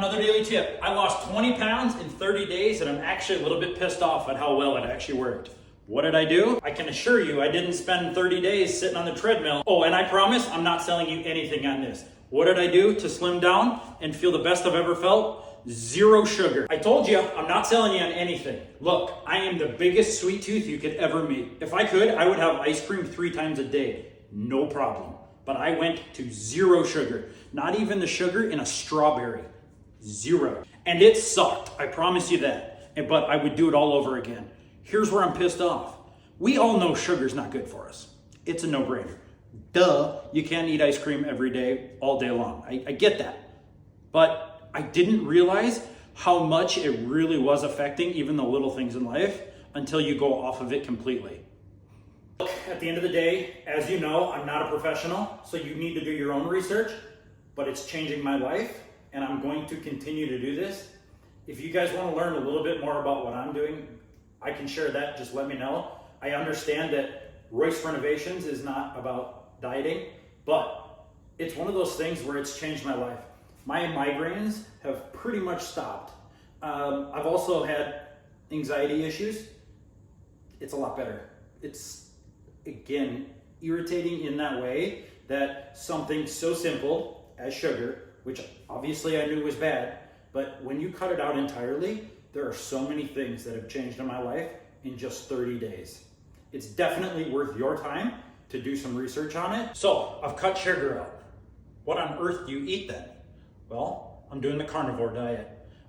Another daily tip, I lost 20 pounds in 30 days and I'm actually a little bit pissed off at how well it actually worked. What did I do? I can assure you I didn't spend 30 days sitting on the treadmill. Oh, and I promise I'm not selling you anything on this. What did I do to slim down and feel the best I've ever felt? Zero sugar. I told you I'm not selling you on anything. Look, I am the biggest sweet tooth you could ever meet. If I could, I would have ice cream 3 times a day. No problem. But I went to zero sugar. Not even the sugar in a strawberry. Zero. And it sucked, I promise you that. But I would do it all over again. Here's where I'm pissed off. We all know sugar's not good for us. It's a no-brainer. Duh, you can't eat ice cream every day, all day long. I get that. But I didn't realize how much it really was affecting even the little things in life until you go off of it completely. Look, at the end of the day, as you know, I'm not a professional, so you need to do your own research, but it's changing my life. And I'm going to continue to do this. If you guys want to learn a little bit more about what I'm doing, I can share that, just let me know. I understand that Royce Renovations is not about dieting, but it's one of those things where it's changed my life. My migraines have pretty much stopped. I've also had anxiety issues. It's a lot better. It's, again, irritating in that way that something so simple as sugar, which obviously I knew was bad, but when you cut it out entirely, there are so many things that have changed in my life in just 30 days. It's definitely worth your time to do some research on it. So, I've cut sugar out. What on earth do you eat then? Well, I'm doing the carnivore diet.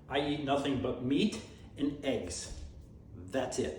I eat nothing but meat and eggs. That's it.